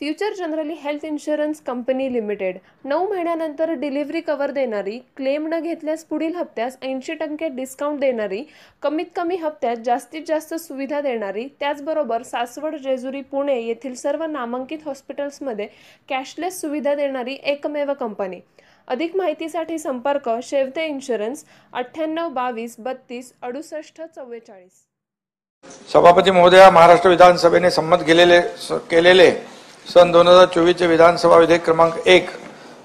Future generally health insurance company limited 9 महिन्यानंतर delivery cover देणारी, claim न घेतल्यास पुढील हप्त्यास 80% डिस्काउंट देणारी, कमीत कमी हप्त्यात जास्तीत जास्त सुविधा देणारी, त्याचबरोबर सासवड, जेजुरी, पुणे येथील सर्व नामांकित हॉस्पिटल्समध्ये कॅशलेस सुविधा देणारी एकमेव कंपनी। अधिक माहितीसाठी संपर्क शेवते इन्शुरन्स 98 22 32 68 44। सभापती महोदया, महाराष्ट्र विधानसभेने संमत केलेले सन 2024 चे विधानसभा विधेयक क्रमांक 1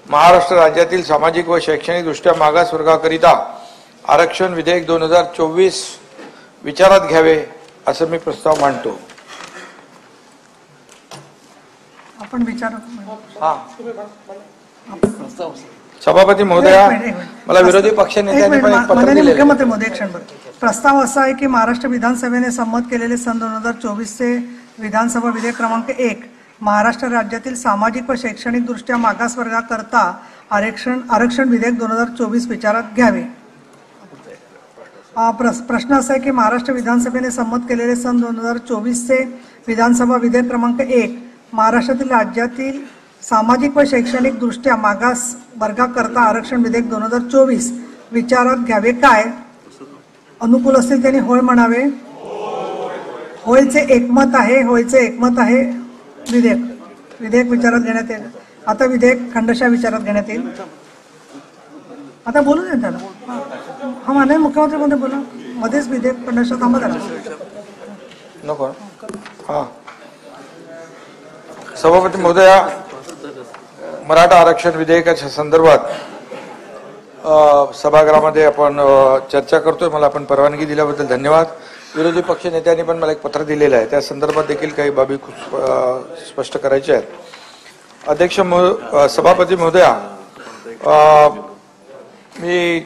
महाराष्ट्र राज्यातील सामाजिक व शैक्षणिक दृष्ट्या मागास वर्गाकरिता आरक्षण विधेयक 2024 विचारात घ्यावे असे मी प्रस्ताव मांडतो। आपण विचार सभापती महोदया, मला विरोधी पक्ष नेत्यांनी पण एक पत्र दिले। मुख्यमंत्री महोदय, क्षणभर प्रस्ताव असा आहे की महाराष्ट्र विधानसभेने संमत केलेले सन 2024 चे विधानसभा विधेयक क्रमांक 1 महाराष्ट्र राज्यातील सामाजिक व शैक्षणिक दृष्ट्या मागास वर्गाकरता आरक्षण विधेयक 2024 विचारात घ्यावे। प्रश्न असा आहे की महाराष्ट्र विधानसभेने संमत केलेले सन 2024 चे विधानसभा विधेयक क्रमांक 1 महाराष्ट्रातील राज्यातील सामाजिक व शैक्षणिक दृष्ट्या मागास वर्गाकरता आरक्षण विधेयक 2024 विचारात घ्यावे। काय अनुकूल असतील त्यांनी होय म्हणावे। होयचे एकमत आहे, होयचे एकमत आहे। विधेयक विचारात घेण्यात येईल। आता विधेयक खंडशः विचारात घेण्यात येईल। आता बोलू दे त्याला। हा माननीय मुख्यमंत्री मध्ये बोला, मध्येच विधेयक खंडशः थांबा त्याला नको। हा सभापती महोदया, मराठा आरक्षण विधेयकाच्या संदर्भात सभागृहामध्ये आपण चर्चा करतोय। मला आपण परवानगी दिल्याबद्दल धन्यवाद। विरोधी पक्ष नेत्यांनी पण मला एक पत्र दिलेलं आहे, त्या संदर्भात देखील काही बाबी स्पष्ट करायच्या आहेत। अध्यक्ष सभापती महोदया, मी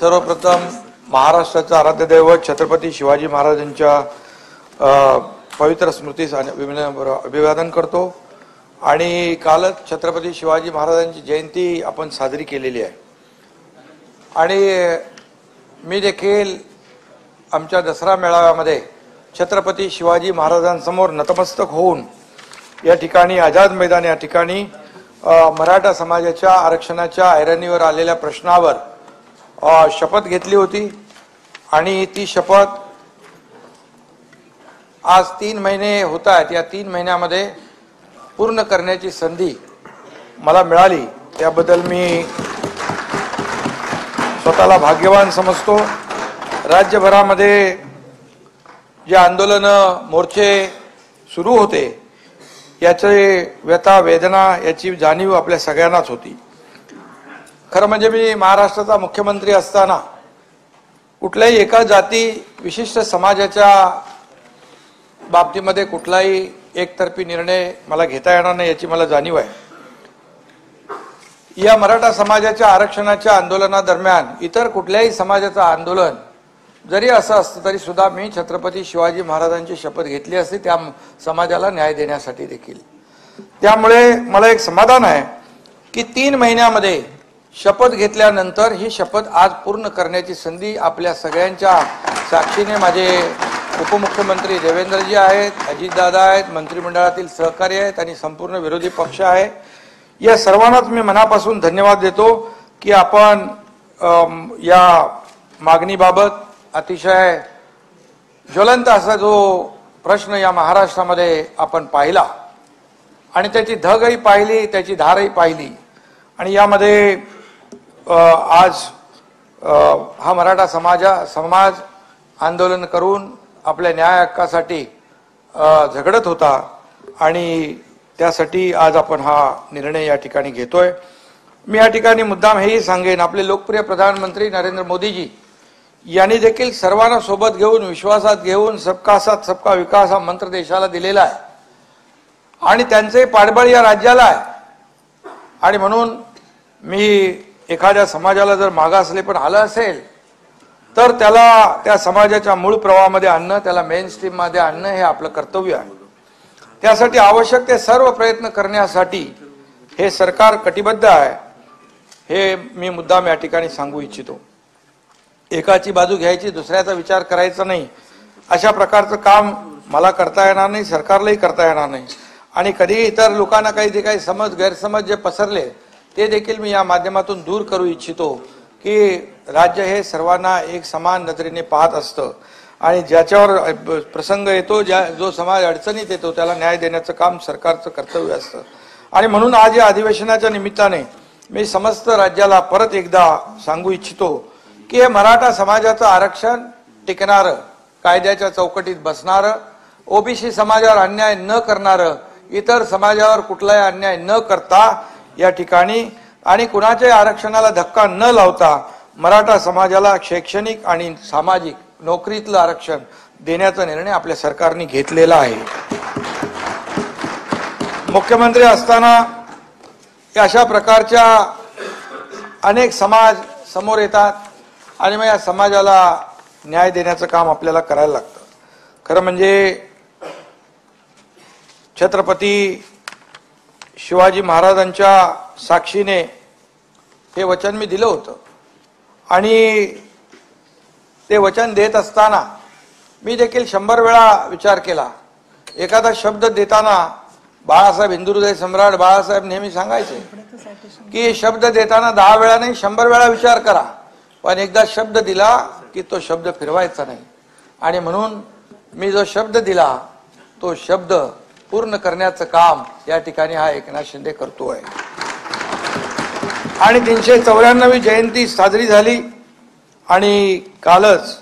सर्वप्रथम महाराष्ट्राचा आराध्य दैवत छत्रपती शिवाजी महाराजांच्या पवित्र स्मृतीस अभिवादन करतो आणि कालच छत्रपती शिवाजी महाराजांची जयंती आपण साजरी केलेली आहे आणि मी देखील आमच्या दसरा मेळाव्यामध्ये छत्रपती शिवाजी महाराजांसमोर नतमस्तक होऊन या ठिकाणी आझाद मैदान या ठिकाणी मराठा समाजाच्या आरक्षणाच्या ऐरणीवर आलेल्या प्रश्नावर शपथ घेतली होती आणि ती शपथ आज 3 महिने होत आहेत। या 3 महिन्यामध्ये पूर्ण करण्याची संधी मला मिळाली, त्याबद्दल मी स्वतःला भाग्यवान समजतो। राज्यभरामध्ये जे आंदोलन मोर्चे सुरू होते याचे व्यथा वेदना याची जाणीव आपल्या सगळ्यांनाच होती। खरं म्हणजे मी महाराष्ट्राचा मुख्यमंत्री असताना कुठल्याही एका जाती विशिष्ट समाजाच्या बाबतीमध्ये कुठलाही एकतर्फी निर्णय मला घेता येणार नाही याची मला जाणीव आहे। या मराठा समाजाच्या आरक्षणाच्या आंदोलनादरम्यान इतर कुठल्याही समाजाचं आंदोलन जरी असं असतं तरी सुद्धा मी छत्रपती शिवाजी महाराजांची शपथ घेतली असती, त्या समाजाला न्याय देण्यासाठी देखील। त्यामुळे मला एक समाधान आहे की 3 महिन्यामध्ये शपथ घेतल्यानंतर ही शपथ आज पूर्ण करण्याची संधी आपल्या सगळ्यांच्या साक्षीने माझे उपमुख्यमंत्री देवेंद्रजी आहेत, अजितदादा आहेत, मंत्रिमंडळातील सहकारी आहेत आणि संपूर्ण विरोधी पक्ष आहे। या सर्वांनाच मी मनापासून धन्यवाद देतो की आपण या मागणीबाबत अतिशय ज्वलंत असा जो प्रश्न या महाराष्ट्रामध्ये आपण पाहिला आणि त्याची धगही पाहिली, त्याची धारही पाहिली आणि यामध्ये आज हा मराठा समाज आंदोलन करून आपल्या न्याय हक्कासाठी झगडत होता आणि त्यासाठी आज आपण हा निर्णय या ठिकाणी घेतोय। मी या ठिकाणी मुद्दाम हेही सांगेन, आपले लोकप्रिय प्रधानमंत्री नरेंद्र मोदीजी यांनी देखील सर्वांना सोबत घेऊन विश्वासात घेऊन सबका साथ सबका विकास हा मंत्र देशाला दिलेला आहे आणि त्यांचे पाठबळ या राज्याला आहे आणि म्हणून मी एखाद्या समाजाला जर मागासले पण आलं असेल तर त्याला त्या समाजाच्या मूळ प्रवाहामध्ये आणणं, त्याला मेन स्ट्रीम मध्ये आणणं हे आपलं कर्तव्य आहे। त्यासाठी आवश्यक ते सर्व प्रयत्न करण्यासाठी हे सरकार कटिबद्ध आहे, हे मी मुद्दाम या ठिकाणी सांगू इच्छितो। एकाची बाजू घ्यायची, दुसऱ्याचा विचार करायचा नाही, अशा प्रकारचं काम मला करता येणार नाही, सरकारलाही करता येणार नाही. आणि कधी इतर लोकांना काही समज गैरसमज जे पसरले ते देखील मी या माध्यमातून दूर करू इच्छितो की राज्य हे सर्वांना एक समान नजरेने पाहत असतं आणि ज्याच्यावर प्रसंग येतो, जो समाज अडचणीत येतो त्याला न्याय देण्याचं काम सरकारचं कर्तव्य असतं. आणि म्हणून आज या अधिवेशनाच्या निमित्ताने मी समस्त राज्याला परत एकदा सांगू इच्छितो की हे मराठा समाजाचं आरक्षण टिकणारं, कायद्याच्या चौकटीत बसणारं, ओबीसी समाजावर अन्याय न करणारं, इतर समाजावर कुठलाही अन्याय न करता या ठिकाणी आणि कुणाच्याही आरक्षणाला धक्का न लावता मराठा समाजाला शैक्षणिक आणि सामाजिक नोकरीतलं आरक्षण देण्याचा निर्णय आपल्या सरकारने घेतलेला आहे. मुख्यमंत्री असताना अशा प्रकारच्या अनेक समाज समोर येतात आणि मग या समाजाला न्याय देण्याचं काम आपल्याला करायला लागतं. खरं म्हणजे छत्रपती शिवाजी महाराजांच्या साक्षीने हे वचन मी दिलं होतं आणि ते वचन देत असताना मी देखील 100 वेळा विचार केला. एखादा शब्द देताना बाळासाहेब, हिंदुहृदय सम्राट बाळासाहेब नेहमी सांगायचे की शब्द देताना 10 वेळा नाही 100 वेळा विचार करा, पण एकदा शब्द दिला की तो शब्द फिरवायचा नाही. आणि म्हणून मी जो शब्द दिला तो शब्द पूर्ण करण्याचं काम या ठिकाणी हा एकनाथ शिंदे करतोय. आणि 394वी जयंती साजरी झाली आणि कालच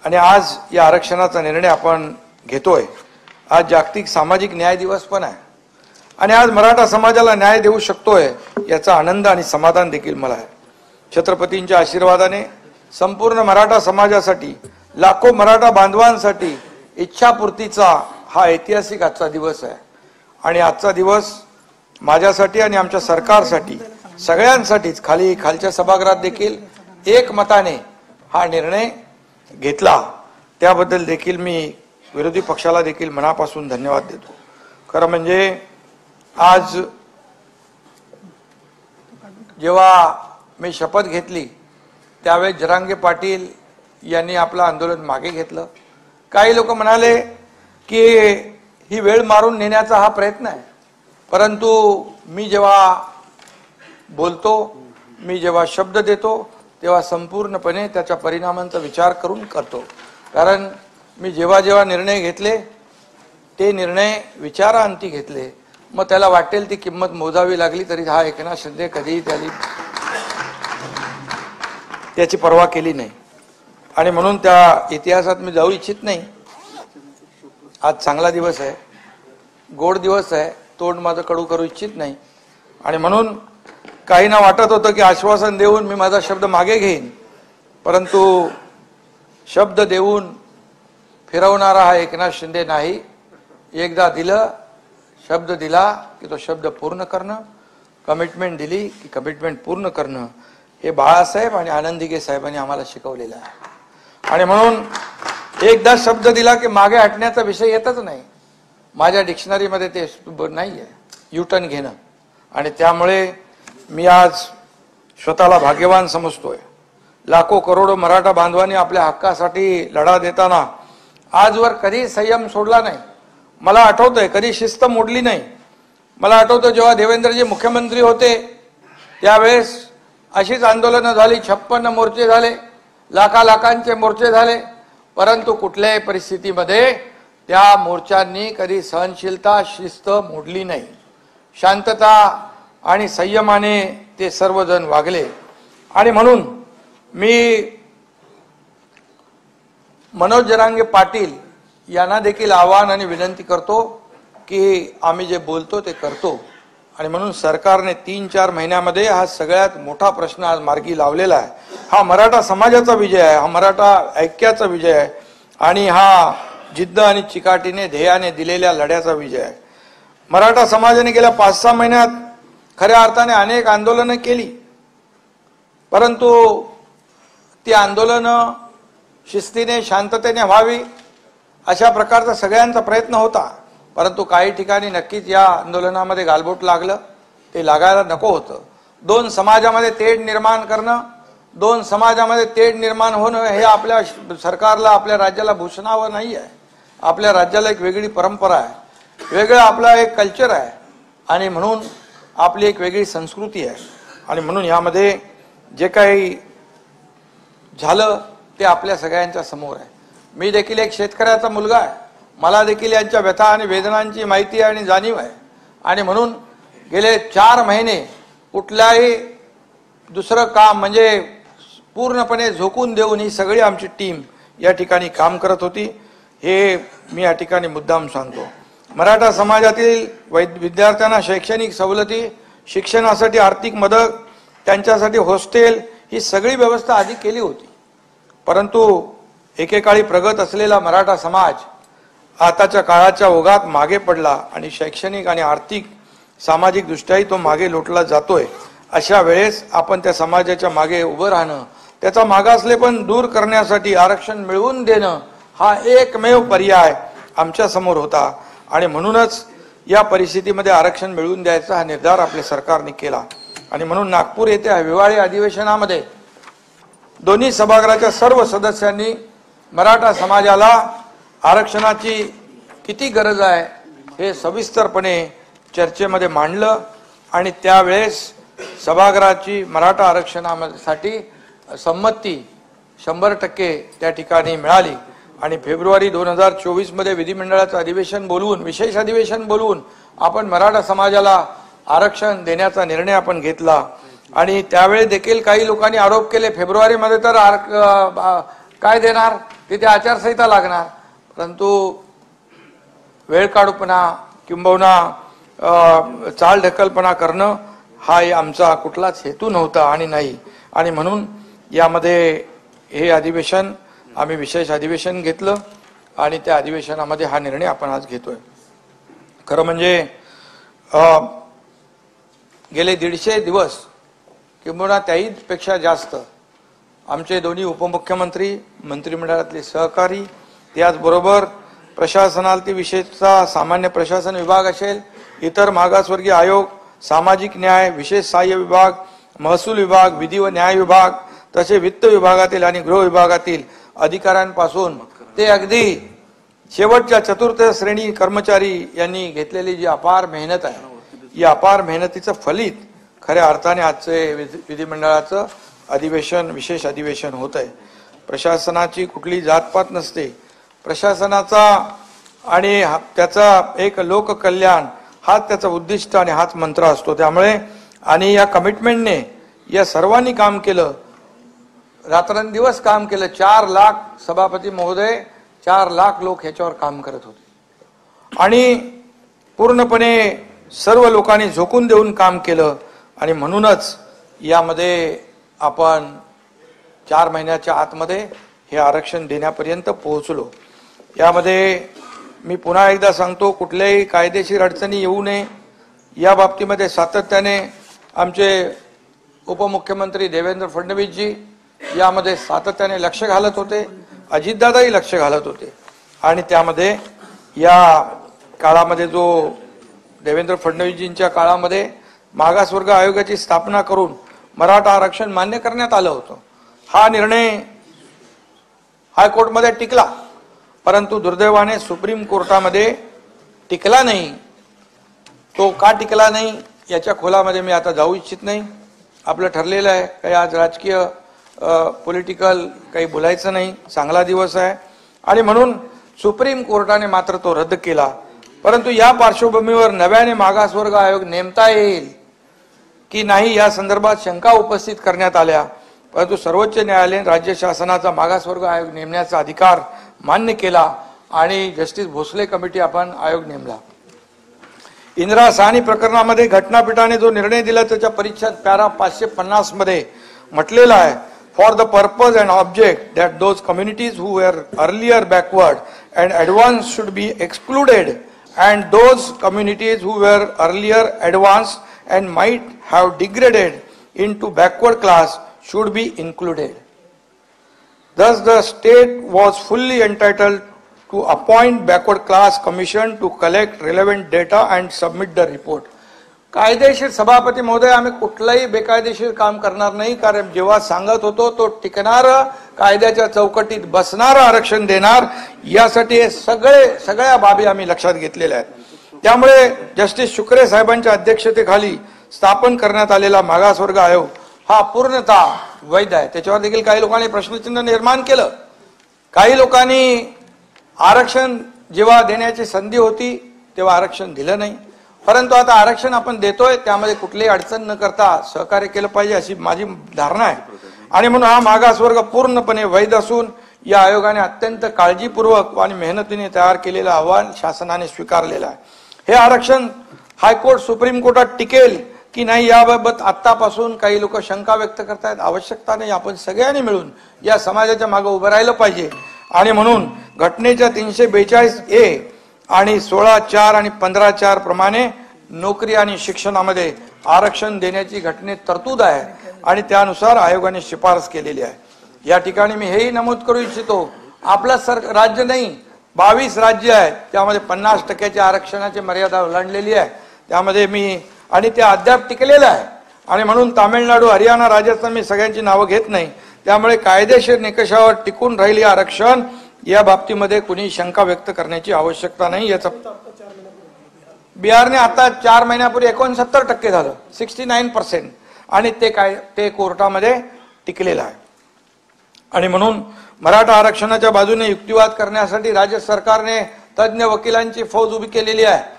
आणि आज या आरक्षणाचा निर्णय आपण घेतोय. आज जागतिक सामाजिक न्याय दिवस पण आहे आणि आज मराठा समाजाला न्याय देऊ शकतोय याचा आनंद आणि समाधान देखील मला आहे. छत्रपतींच्या आशीर्वादाने संपूर्ण मराठा समाजासाठी, लाखो मराठा बांधवांसाठी इच्छापूर्तीचा हा ऐतिहासिक आजचा दिवस आहे. आणि आजचा दिवस माझ्यासाठी आणि आमच्या सरकारसाठी सगळ्यांसाठीच खालच्या सभागृहात देखील एकमताने हा निर्णय घेतला, त्याबद्दल देखील मी विरोधी पक्षाला देखील मनापासून धन्यवाद देतो. खरं म्हणजे आज जेव्हा मी शपथ घेतली त्यावेळेस जरांगे पाटील यांनी आपलं आंदोलन मागे घेतलं. काही लोक म्हणाले की ही वेळ मारून नेण्याचा हा प्रयत्न आहे, परंतु मी जेव्हा बोलतो, मी जेव्हा शब्द देतो तेव्हा संपूर्णपणे त्याच्या परिणामांचा विचार करून करतो. कारण मी जेव्हा जेव्हा निर्णय घेतले ते निर्णय विचारांती घेतले, मग त्याला वाटेल ती किंमत मोजावी लागली तरी हा एकनाथ शिंदे कधीही त्याची पर्वा केली नाही. आणि म्हणून त्या इतिहासात मी जाऊ इच्छित नाही. आज चांगला दिवस आहे, गोड दिवस आहे, तोंड माझं कडू करू इच्छित नाही. आणि म्हणून काहींना वाटत होतं की आश्वासन देऊन मी माझा शब्द मागे घेईन, परंतु शब्द देऊन फिरवणारा हा एकनाथ शिंदे नाही. एकदा दिलं, शब्द दिला की तो शब्द पूर्ण करणं, कमिटमेंट दिली की कमिटमेंट पूर्ण करणं, हे बाळासाहेब आणि आनंद दिघे साहेबांनी आम्हाला शिकवलेलं आहे. आणि म्हणून एकदा शब्द दिला की मागे हटण्याचा विषय येतच नाही. माझ्या डिक्शनरीमध्ये ते नाही आहे युटर्न घेणं. आणि त्यामुळे मी आज स्वतःला भाग्यवान समजतोय. लाखो करोडो मराठा बांधवांनी आपल्या हक्कासाठी लढा देताना आजवर कधी संयम सोडला नाही. मला आठवतंय कधी शिस्त मोडली नाही. मला आठवतं जेव्हा देवेंद्रजी मुख्यमंत्री होते त्यावेळेस अशीच आंदोलनं झाली, 56 मोर्चे झाले, लाखांचे मोर्चे झाले, परंतु कुठल्याही परिस्थितीमध्ये त्या मोर्चांनी कधी सहनशीलता, शिस्त मोडली नाही. शांतता आणि संयमाने ते सर्वजण वागले. आणि म्हणून मी मनोज जरांगे पाटील यांना देखील आवाहन आणि विनंती करतो की आम्ही जे बोलतो ते करतो. आणि म्हणून सरकारने 3-4 महिन्यामध्ये हा सगळ्यात मोठा प्रश्न आज मार्गी लावलेला आहे. हा मराठा समाजाचा विजय आहे, हा मराठा ऐक्याचा विजय आहे आणि हा जिद्द आणि चिकाटीने ध्येयाने दिलेल्या लढ्याचा विजय आहे. मराठा समाजाने गेल्या 5-6 महिन्यात खऱ्या अर्थाने अनेक आंदोलनं केली, परंतु ती आंदोलनं शिस्तीने, शांततेने व्हावी अशा प्रकारचा सगळ्यांचा प्रयत्न होता. परंतु काही ठिकाणी नक्कीच या आंदोलनामध्ये गालबोट लागलं, ते लागायला नको होतं. 2 समाजामध्ये तेढ निर्माण करणं, 2 समाजामध्ये तेढ निर्माण होणं हे आपल्या सरकारला, आपल्या राज्याला भूषणावं नाही आहे. आपल्या राज्याला एक वेगळी परंपरा आहे, वेगळं आपला एक कल्चर आहे आणि म्हणून आपली एक वेगळी संस्कृती आहे आणि म्हणून यामध्ये जे काही झालं ते आपल्या सगळ्यांच्या समोर आहे. मी देखील एक शेतकऱ्याचा मुलगा आहे, मला देखील यांच्या व्यथा आणि वेदनांची माहिती आणि जाणीव आहे आणि म्हणून गेले 4 महिने कुठल्याही दुसरं काम म्हणजे पूर्णपणे झोकून देऊन ही सगळी आमची टीम या ठिकाणी काम करत होती. हे मी या ठिकाणी मुद्दाम सांगतो. मराठा समाजातील विद्यार्थ्यांना शैक्षणिक सवलती, शिक्षणासाठी आर्थिक मदत, त्यांच्यासाठी हॉस्टेल ही सगळी व्यवस्था आधी केली होती. परंतु एकेकाळी प्रगत असलेला मराठा समाज आताच्या काळाच्या ओघात मागे पडला आणि शैक्षणिक आणि आर्थिक सामाजिक दृष्ट्याही तो मागे लोटला जातोय. अशा वेळेस आपण त्या समाजाच्या मागे उभं राहणं, त्याचा मागासलेपण दूर करण्यासाठी आरक्षण मिळवून देणं हा एकमेव पर्याय आमच्या समोर होता आणि म्हणूनच या परिस्थितीमध्ये आरक्षण मिळवून द्यायचा हा निर्धार आपल्या सरकारने केला आणि म्हणून नागपूर येथे हिवाळी अधिवेशनामध्ये दोन्ही सभागृहाच्या सर्व सदस्यांनी मराठा समाजाला आरक्षणाची किती गरज आहे हे सविस्तरपणे चर्चेमध्ये मांडलं आणि त्यावेळेस सभागृहाची मराठा आरक्षणासाठी संमती 100% त्या ठिकाणी मिळाली आणि फेब्रुवारी 2024 मध्ये विधिमंडळाचं अधिवेशन बोलवून, विशेष अधिवेशन बोलवून आपण मराठा समाजाला आरक्षण देण्याचा निर्णय आपण घेतला आणि त्यावेळी देखील काही लोकांनी आरोप केले फेब्रुवारी मध्ये तर काय देणार, तिथे आचारसंहिता लागणार. परंतु वेळ काढूपणा किंबहुना चालढकलपणा करणं हा आमचा कुठलाच हेतू नव्हता आणि नाही आणि म्हणून यामध्ये हे अधिवेशन आम्ही विशेष अधिवेशन घेतलं आणि त्या अधिवेशनामध्ये हा निर्णय आपण आज घेतोय. खरं म्हणजे गेले 150 दिवस किंबहुना त्याही पेक्षा जास्त आमचे दोन्ही उपमुख्यमंत्री, मंत्रिमंडळातले सहकारी, त्याचबरोबर प्रशासनातील विशेषतः सामान्य प्रशासन विभाग असेल, इतर मागासवर्गीय आयोग, सामाजिक न्याय, विशेष सहाय्य विभाग, महसूल विभाग, विधी व न्याय विभाग, तसे वित्त विभागातील आणि गृह विभागातील अधिकाऱ्यांपासून ते अगदी शेवटच्या 4थी श्रेणी कर्मचारी यांनी घेतलेली जी अपार मेहनत आहे, या अपार मेहनतीचं फलित खऱ्या अर्थाने आजचे विधिमंडळाचं अधिवेशन, विशेष अधिवेशन होत आहे. प्रशासनाची कुठली जातपात नसते. प्रशासनाचा आणि त्याचा एक लोककल्याण हाच त्याचा उद्दिष्ट आणि हाच मंत्र असतो. त्यामुळे आणि या कमिटमेंटने या सर्वांनी काम केलं, रात्रंदिवस काम केलं. 4 लाख सभापती महोदय, 4 लाख लोक ह्याच्यावर काम करत होते आणि पूर्णपणे सर्व लोकांनी झोकून देऊन काम केलं आणि म्हणूनच यामध्ये आपण 4 महिन्याच्या आतमध्ये हे आरक्षण देण्यापर्यंत पोहोचलो. यामध्ये मी पुन्हा एकदा सांगतो, कुठल्याही कायदेशीर अडचणी येऊ नये या बाबतीमध्ये सातत्याने आमचे उपमुख्यमंत्री देवेंद्र फडणवीसजी यामध्ये सातत्याने लक्ष घालत होते, अजितदादाही लक्ष घालत होते आणि त्यामध्ये या काळामध्ये जो देवेंद्र फडणवीसजींच्या काळामध्ये मागासवर्ग आयोगाची स्थापना करून मराठा आरक्षण मान्य करण्यात आलं होतं. हा निर्णय हायकोर्टमध्ये टिकला, परंतु दुर्दैवाने सुप्रीम कोर्टामध्ये टिकला नाही. तो का टिकला नाही याच्या खोलामध्ये मी आता जाऊ इच्छित नाही. आपलं ठरलेलं आहे, काही आज राजकीय पॉलिटिकल काही बोलायचं नाही. चांगला दिवस आहे आणि म्हणून सुप्रीम कोर्टाने मात्र तो रद्द केला. परंतु या पार्श्वभूमीवर नव्याने मागासवर्ग आयोग नेमता येईल की नाही या संदर्भात शंका उपस्थित करण्यात आल्या. परंतु सर्वोच्च न्यायालयाने राज्य शासनाचा मागासवर्ग आयोग नेमण्याचा अधिकार मान्य केला आणि जस्टिस भोसले कमिटी आपण आयोग नेमला. इंदिरा साहनी प्रकरणामध्ये घटनापीठाने जो निर्णय दिला त्याच्या परिच्छेद पॅरा 550 मध्ये म्हटलेलं आहे, for the purpose and object that those communities who were earlier backward and advance should be excluded and those communities who were earlier advance and might have degraded into backward class should be included. Thus, the state was fully entitled to appoint backward class commission to collect relevant data and submit the report. कायदेशीर सभापती महोदय, आम्ही कुठलाही बेकायदेशीर काम करणार नाही, कारण जेव्हा सांगत होतो तो टिकणारं कायद्याच्या चौकटीत बसणारं आरक्षण देणार, यासाठी हे सगळ्या बाबी आम्ही लक्षात घेतलेल्या आहेत। त्यामुळे जस्टिस शुक्रे साहेबांच्या अध्यक्षतेखाली स्थापन करण्यात आलेला मागासवर्ग आयोग हा पूर्णतः वैध आहे। त्याच्यावर देखील काही लोकांनी प्रश्नचिन्ह निर्माण केलं। काही लोकांनी आरक्षण जेव्हा देण्याची संधी होती तेव्हा आरक्षण दिलं नाही, परंतु आता आरक्षण आपण देतोय त्यामध्ये कुठलीही अडचण न करता सहकार्य केलं पाहिजे अशी माझी धारणा आहे। आणि म्हणून हा मागासवर्ग पूर्णपणे वैध असून या आयोगाने अत्यंत काळजीपूर्वक आणि मेहनतीने तयार केलेलं आव्हान शासनाने स्वीकारलेलं आहे। हे आरक्षण हायकोर्ट सुप्रीम कोर्टात टिकेल की नाही याबाबत आतापासून काही लोक शंका व्यक्त करतायत। आवश्यकता नाही, आपण सगळ्यांनी मिळून या समाजाच्या मागे उभं राहिलं पाहिजे। आणि म्हणून घटनेच्या 342A आणि 16(4) आणि 15(4) प्रमाणे नोकरी आणि शिक्षणामध्ये आरक्षण देण्याची घटनेत तरतूद आहे आणि त्यानुसार आयोगाने शिफारस केलेली आहे। या ठिकाणी मी हेही नमूद करू इच्छितो, आपलं राज्य नाही 22 राज्य आहेत त्यामध्ये 50% आरक्षणाची मर्यादा ओलांडलेली आहे। त्यामध्ये मी आणि ते अद्याप टिकलेलं आहे आणि म्हणून तामिळनाडू, हरियाणा, राजस्थान मी सगळ्यांची नावं घेत नाही। त्यामुळे कायदेशीर निकषावर टिकून राहिली आरक्षण या बाबतीमध्ये कुणी शंका व्यक्त करण्याची आवश्यकता नाही। याचा बिहारने आता 4 महिन्यापूर्वी 69% झालं, 69%, आणि ते कोर्टामध्ये टिकलेलं आहे। आणि म्हणून मराठा आरक्षणाच्या बाजूने युक्तिवाद करण्यासाठी राज्य सरकारने तज्ञ वकिलांची फौज उभी केलेली आहे।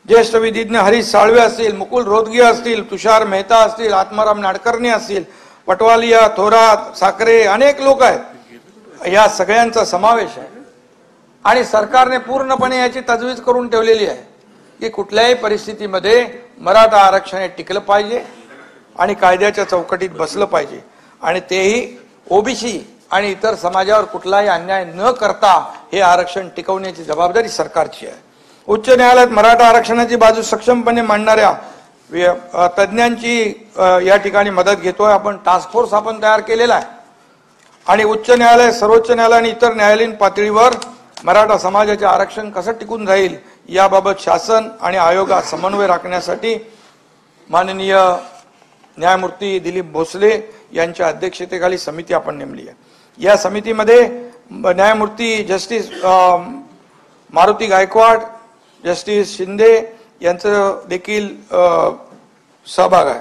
ज्येष्ठ विधिज्ञ हरीश साळवे असतील, मुकुल रोहतगी असतील, तुषार मेहता असतील, आत्माराम नाडकर्णी असतील, पटवालिया, थोरात, साखरे, अनेक लोक आहेत। या सगळ्यांचा समावेश आहे आणि सरकारने पूर्णपणे याची तजवीज करून ठेवलेली आहे की कुठल्याही परिस्थितीमध्ये मराठा आरक्षण हे टिकलं पाहिजे आणि कायद्याच्या चौकटीत बसलं पाहिजे आणि तेही ओबीसी आणि इतर समाजावर कुठलाही अन्याय न करता हे आरक्षण टिकवण्याची जबाबदारी सरकारची आहे। उच्च न्यायालयात मराठा आरक्षणाची बाजू सक्षमपणे मांडणाऱ्या तज्ञांची या ठिकाणी मदत घेतोय आपण। टास्क फोर्स आपण तयार केलेला आहे आणि उच्च न्यायालय, सर्वोच्च न्यायालय आणि इतर न्यायालयीन पातळीवर मराठा समाजाचे आरक्षण कसं टिकून राहील याबाबत शासन आणि आयोगात समन्वय राखण्यासाठी माननीय न्यायमूर्ती दिलीप भोसले यांच्या अध्यक्षतेखाली समिती आपण नेमली आहे। या समितीमध्ये न्यायमूर्ती जस्टिस मारुती गायकवाड, जस्टिस शिंदे यांचं देखील सहभाग आहे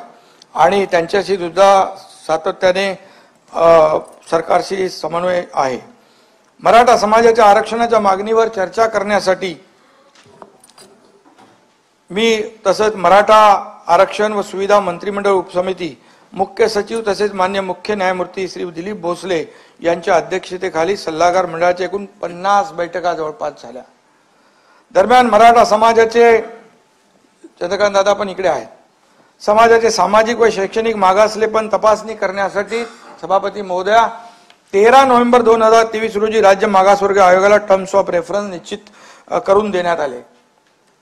आणि त्यांच्याशी सुद्धा सातत्याने सरकारशी समन्वय आहे। मराठा समाजाच्या आरक्षणाच्या मागणीवर चर्चा करण्यासाठी मी तसंच मराठा आरक्षण व सुविधा मंत्रिमंडळ उपसमिती, मुख्य सचिव तसेच मान्य मुख्य न्यायमूर्ती श्री दिलीप भोसले यांच्या अध्यक्षतेखाली सल्लागार मंडळाच्या एकूण 50 बैठका जवळपास झाल्या। दरम्यान मराठा समाजाचे, चंद्रकांत दादा पण इकडे आहेत, समाजाचे सामाजिक व शैक्षणिक मागासलेपण तपासणी करण्यासाठी सभापती महोदया 13 नोव्हेंबर 2023 रोजी राज्य मागासवर्ग आयोगाला टर्म्स ऑफ रेफरन्स निश्चित करून देण्यात आले।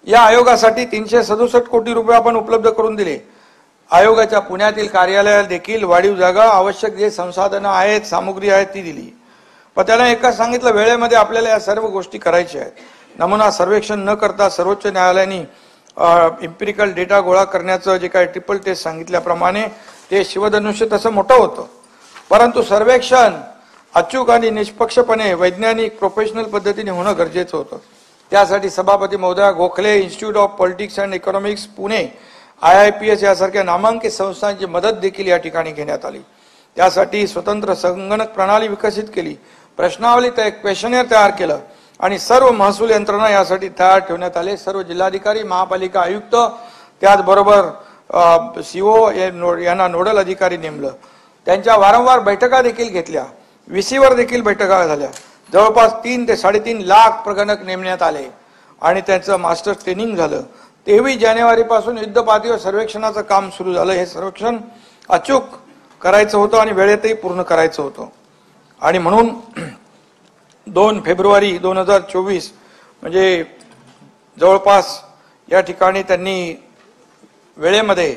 या आयोगासाठी 367 कोटी रुपये आपण उपलब्ध करून दिले। आयोगाच्या पुण्यातील कार्यालयाला देखील वाढीव जागा, आवश्यक जे संसाधनं आहेत, सामुग्री आहेत ती दिली। पण त्याला एकच सांगितलं, वेळेमध्ये आपल्याला या सर्व गोष्टी करायच्या आहेत। नमुना सर्वेक्षण न करता सर्वोच्च न्यायालयाने इम्पिरिकल डेटा गोळा करण्याचं जे काही ट्रिपल टेस्ट सांगितल्याप्रमाणे ते शिवधनुष्य तसं मोठं होतं, परंतु सर्वेक्षण अचूक आणि निष्पक्षपणे वैज्ञानिक प्रोफेशनल पद्धतीने होणं गरजेचं होतं। त्यासाठी सभापती महोदया Gokhale institute of politics and economics Pune, IIPS यासारख्या नामांकित संस्थांची मदत देखील या ठिकाणी घेण्यात आली। त्यासाठी स्वतंत्र संगणक प्रणाली विकसित केली, प्रश्नावली क्वेश्चनेअर तयार केलं आणि सर्व महसूल यंत्रणा यासाठी तयार ठेवण्यात आले। सर्व जिल्हाधिकारी, महापालिका आयुक्त, त्याचबरोबर CO यांना नोडल अधिकारी नेमलं। त्यांच्या वारंवार बैठका देखील घेतल्या, VC वर देखील बैठका झाल्या। जवळपास 3 ते 3.5 लाख प्रगणक नेमण्यात आले आणि त्यांचं मास्टर ट्रेनिंग झालं। 23 जानेवारी पासून युद्धपातळीवर सर्वेक्षणाचं काम सुरू झालं। हे सर्वेक्षण अचूक करायचं होतं आणि वेळेतही पूर्ण करायचं होतं आणि म्हणून 2 फेब्रुवारी 2024 म्हणजे जवळपास या ठिकाणी त्यांनी वेळेमध्ये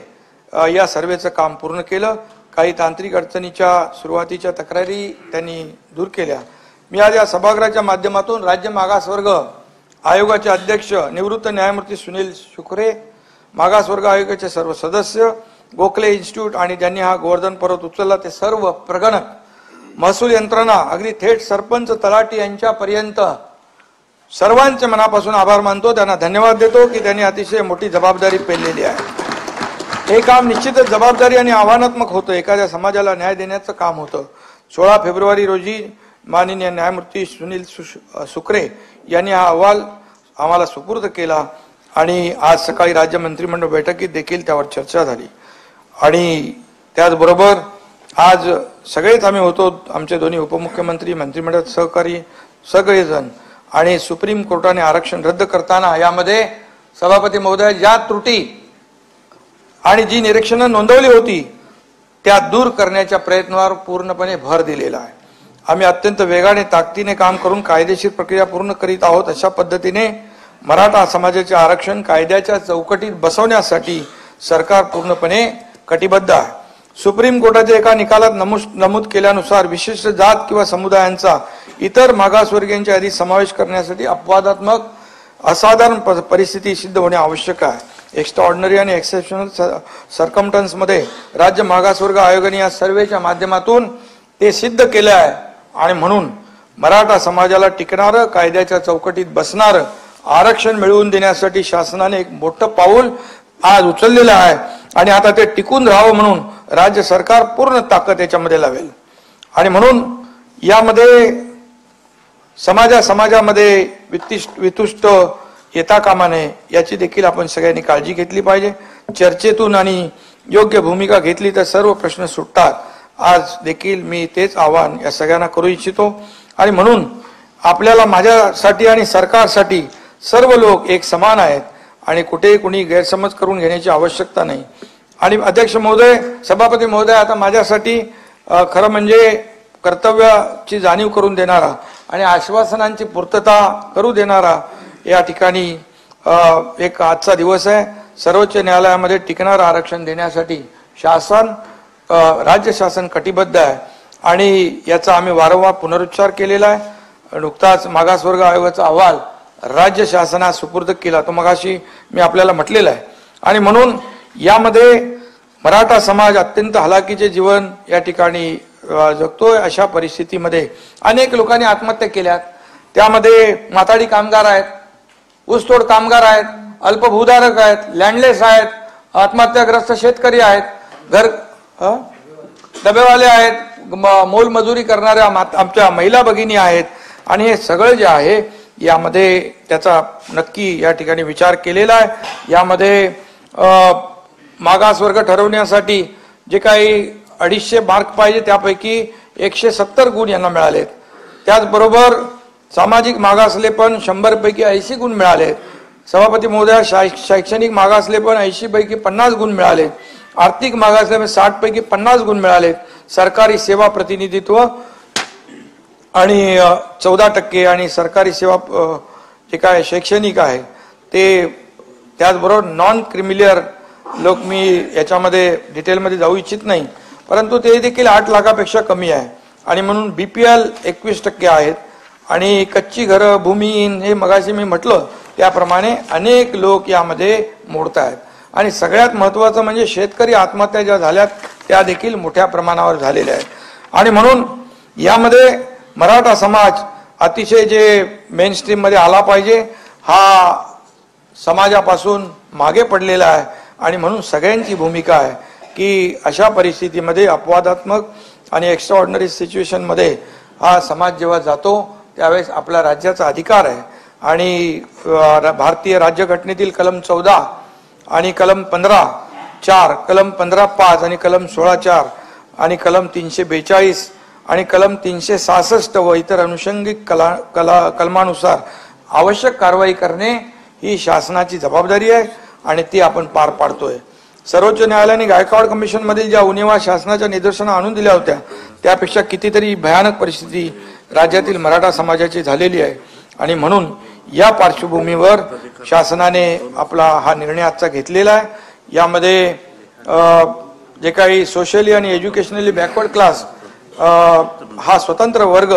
या सर्वेचं काम पूर्ण केलं। काही तांत्रिक अडचणीच्या सुरुवातीच्या तक्रारी त्यांनी दूर केल्या। मी आज या सभागृहाच्या माध्यमातून राज्य मागासवर्ग आयोगाचे अध्यक्ष निवृत्त न्यायमूर्ती सुनील शुक्रे, मागासवर्ग आयोगाचे सर्व सदस्य, गोखले इन्स्टिट्यूट आणि ज्यांनी हा गोवर्धन पर्वत उचलला ते सर्व प्रगणक महसूल यंत्रणा अगदी थेट सरपंच तलाठी यांच्यापर्यंत सर्वांचे मनापासून आभार मानतो, त्यांना धन्यवाद देतो की त्यांनी अतिशय मोठी जबाबदारी पेललेली आहे। हे काम निश्चितच जबाबदारी आणि आव्हानात्मक होतं, एखाद्या समाजाला न्याय देण्याचं काम होतं। 16 फेब्रुवारी रोजी माननीय न्यायमूर्ती सुनील सुकरे यांनी हा अहवाल आम्हाला सुपूर्द केला आणि आज सकाळी राज्य मंत्रिमंडळ बैठकीत देखील त्यावर चर्चा झाली। आणि त्याचबरोबर आज सगळेच आम्ही होतो, आमचे दोन्ही उपमुख्यमंत्री, मंत्रिमंडळ सहकारी सगळेजण, आणि सुप्रीम कोर्टाने आरक्षण रद्द करताना यामध्ये सभापती महोदय ज्या त्रुटी आणि जी निरीक्षणं नोंदवली होती त्या दूर करण्याच्या प्रयत्नावर पूर्णपणे भर दिलेला आहे। आम्ही अत्यंत वेगाने ताकदीने काम करून कायदेशीर प्रक्रिया पूर्ण करीत आहोत। अशा पद्धतीने मराठा समाजाचे आरक्षण कायद्याच्या चौकटीत बसवण्यासाठी सरकार पूर्णपणे कटिबद्ध आहे। सुप्रीम कोर्टाच्या एका निकालात नमूद केल्यानुसार विशिष्ट जात किंवा समुदायांचा इतर मागासवर्गीयांच्या यादीत समावेश करण्यासाठी अपवादात्मक असाधारण परिस्थिती सिद्ध होणे आवश्यक आहे। एक्स्ट्राऑर्डिनरी आणि एक्सेप्शनल सर्कमस्टन्स मध्ये राज्य मागासवर्ग आयोगाने या सर्वेच्या माध्यमातून ते सिद्ध केले आहे आणि म्हणून मराठा समाजाला टिकणारं, कायद्याच्या चौकटीत बसणारं आरक्षण मिळवून देण्यासाठी शासनाने एक मोठं पाऊल आज उचललेलं आहे आणि आता ते टिकून राहावं म्हणून राज्य सरकार पूर्ण ताकद याच्यामध्ये लावेल। आणि म्हणून यामध्ये समाजामध्ये वितुष्ट येता कामा नये याची देखील आपण सगळ्यांनी काळजी घेतली पाहिजे। चर्चेतून आणि योग्य भूमिका घेतली तर सर्व प्रश्न सुटतात। आज देखील मी तेच आवाहन या सगळ्यांना करू इच्छितो आणि म्हणून आपल्याला, माझ्यासाठी आणि सरकारसाठी सर्व लोक एक समान आहेत आणि कुठेही कुणी गैरसमज करून घेण्याची आवश्यकता नाही। आणि अध्यक्ष महोदय, सभापती महोदय, आता माझ्यासाठी खरं म्हणजे कर्तव्याची जाणीव करून देणारा आणि आश्वासनांची पूर्तता करू देणारा या ठिकाणी एक आजचा दिवस आहे। सर्वोच्च न्यायालयामध्ये टिकणारं आरक्षण देण्यासाठी राज्य शासन कटिबद्ध आहे आणि याचा आम्ही वारंवार पुनरुच्चार केलेला आहे। नुकताच मागासवर्ग आयोगाचा अहवाल राज्य शासनास सुपूर्द केला, तो मगाशी मी आपल्याला म्हटलेला आहे। आणि म्हणून यामध्ये मराठा समाज अत्यंत हलाखीचे जीवन या ठिकाणी जगतोय। अशा परिस्थितीमध्ये अनेक लोकांनी आत्महत्या केल्यात, त्यामध्ये माथाडी कामगार आहेत, ऊसतोड कामगार आहेत, अल्पभूधारक आहेत, लँडलेस आहेत, आत्महत्याग्रस्त शेतकरी आहेत, डबेवाले आहेत, मोलमजुरी करणाऱ्या आमच्या महिला भगिनी आहेत। आणि हे सगळं जे आहे यामध्ये त्याचा नक्की या ठिकाणी विचार केलेला आहे। यामध्ये मागासवर्ग ठरवण्यासाठी जे काही 250 मार्क पाहिजे त्यापैकी 170 गुण यांना मिळालेत। त्याचबरोबर सामाजिक मागासलेपण 100 पैकी 80 गुण मिळाले। सभापती महोदया, शैक्षणिक मागासलेपण 80 पैकी 50 गुण मिळाले। आर्थिक मागासलेपण 60 पैकी 50 गुण मिळाले। सरकारी सेवा प्रतिनिधित्व आणि 14% आणि सरकारी सेवा जे काय शैक्षणिक आहे ते, त्याचबरोबर नॉन क्रिमिलियर लोक, मी याच्यामध्ये डिटेलमध्ये जाऊ इच्छित नाही, परंतु ते देखील 8 लाखापेक्षा कमी आहे। आणि म्हणून BPL 21% आहेत आणि कच्ची घरं, भूमिहीन, हे मगाशी मी म्हटलं त्याप्रमाणे अनेक लोक यामध्ये मोडत आहेत। आणि सगळ्यात महत्त्वाचं म्हणजे शेतकरी आत्महत्या ज्या झाल्यात त्या देखील मोठ्या प्रमाणावर झालेल्या आहेत। आणि म्हणून यामध्ये मराठा समाज अतिशय जे मेन स्ट्रीम मध्ये आला पाहिजे, हा समाजापासून मागे पडलेला आहे। आणि म्हणून सगळ्यांची भूमिका आहे की अशा परिस्थितीमध्ये अपवादात्मक आणि एक्स्ट्राऑर्डिनरी सिच्युएशन मध्ये हा समाज जेव्हा जातो त्यावेळेस आपला राज्याचा अधिकार आहे। आणि भारतीय राज्यघटनेतील कलम 14 आणि कलम 15(4), कलम 15(5) आणि कलम 16(4) आणि कलम 342 आणि कलम 366 व इतर अनुषंगिक कलमानुसार आवश्यक कारवाई करणे ही शासनाची जबाबदारी आहे आणि ती आपण पार पाडतोय। सर्वोच्च न्यायालयाने गायकवाड कमिशन मधील ज्या उणिवा शासनाच्या निदर्शनास आणून दिल्या होत्या त्यापेक्षा कितीतरी भयानक परिस्थिती राज्यातील मराठा समाजाची झालेली आहे। आणि म्हणून या पार्श्वभूमीवर शासनाने आपला हा निर्णय आजचा घेतलेला आहे। यामध्ये जे काही सोशली आणि एज्युकेशनली बॅकवर्ड क्लास हा स्वतंत्र वर्ग,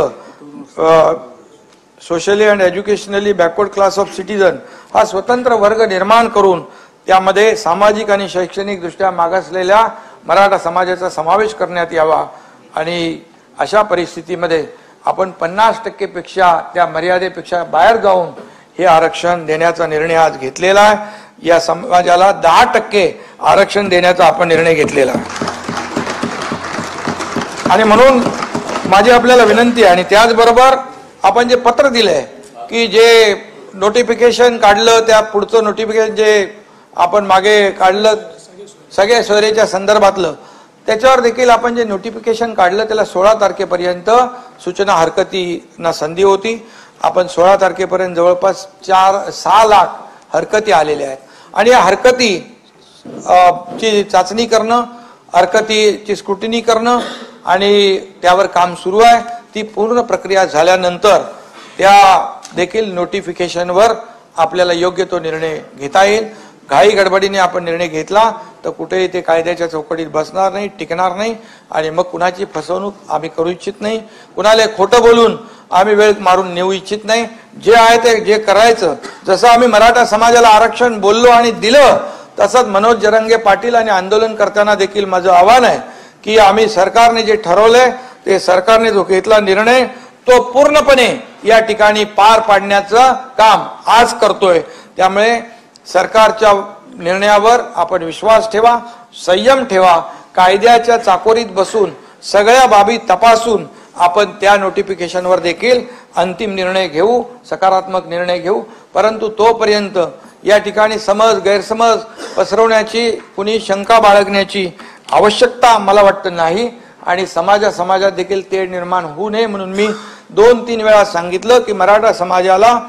socially and educationally backward class of citizen हा स्वतंत्र वर्ग निर्माण करून त्यामध्ये सामाजिक आणि शैक्षणिक दृष्ट्या मागासलेल्या मराठा समाजाचा समावेश करण्यात यावा आणि अशा परिस्थितीमध्ये आपण 50% पेक्षा त्या मर्यादेपेक्षा बाहेर जाऊन हे आरक्षण देण्याचा निर्णय आज घेतलेला आहे। या समाजाला 10% आरक्षण देण्याचा आपण निर्णय घेतलेला आहे आणि म्हणून माझी आपल्याला विनंती आहे आणि त्याचबरोबर आपण जे पत्र दिलंय की जे नोटिफिकेशन काढलं त्या पुढचं नोटिफिकेशन जे आपण मागे काढलं सगळ्या सोयरेच्या संदर्भातलं त्याच्यावर देखील आपण जे नोटिफिकेशन काढलं त्याला 16 तारखेपर्यंत सूचना हरकतींना संधी होती। आपण 16 तारखेपर्यंत जवळपास 6 लाख हरकती आलेल्या आहेत आणि या हरकती ची चाचणी करणं, हरकतीची स्क्रुटिनी करणं आणि त्यावर काम सुरू आहे। ती पूर्ण प्रक्रिया झाल्यानंतर त्या देखील नोटिफिकेशनवर आपल्याला योग्य तो निर्णय घेता येईल। घाई गडबडीने आपण निर्णय घेतला तर कुठेही ते कायद्याच्या चौकटीत बसणार नाही, टिकणार नाही आणि मग कुणाची फसवणूक आम्ही करू इच्छित नाही, कुणाला खोटं बोलून आम्ही वेळ मारून नेऊ इच्छित नाही। जे आहे ते जे करायचं, जसं आम्ही मराठा समाजाला आरक्षण बोललो आणि दिलं तसंच मनोज जरांगे पाटील आणि आंदोलन करताना देखील माझं आव्हान आहे की आम्ही सरकारने जे ठरवलंय ते सरकारने जो घेतला निर्णय तो पूर्णपणे या ठिकाणी पार पाडण्याचं काम आज करतोय। त्यामुळे सरकारच्या निर्णयावर आपण विश्वास ठेवा, संयम ठेवा, कायद्याच्या चाकोरीत बसून सगळ्या बाबी तपासून आपण त्या नोटिफिकेशनवर देखील अंतिम निर्णय घेऊ, सकारात्मक निर्णय घेऊ। परंतु तोपर्यंत या ठिकाणी समज गैरसमज पसरवण्याची, कुणी शंका बाळगण्याची आवश्यकता मला वाटतं नाही आणि समाजात देखील ते निर्माण होऊ नये म्हणून मी 2-3 वेळा सांगितलं की मराठा समाजाला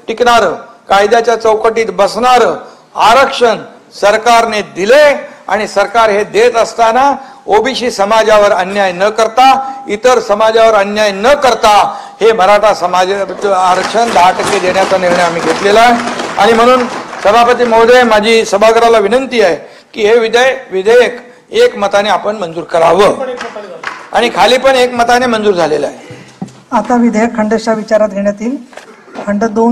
टिकणारं, कायद्याच्या चौकटीत बसणारं आरक्षण सरकारने दिले आणि सरकार हे देत असताना ओबीसी समाजावर अन्याय न करता, इतर समाजावर अन्याय न करता हे मराठा समाजाचं आरक्षण 10% देण्याचा निर्णय आम्ही घेतलेला आहे। आणि म्हणून सभापती महोदय, माझी सभागृहाला विनंती आहे की हे विधेयक एकमताने आपण मंजूर करावं आणि खाली पण एकमताने मंजूर झालेलं आहे। आता विधेयक खंडशः विचारात घेण्यात येईल। खंड 2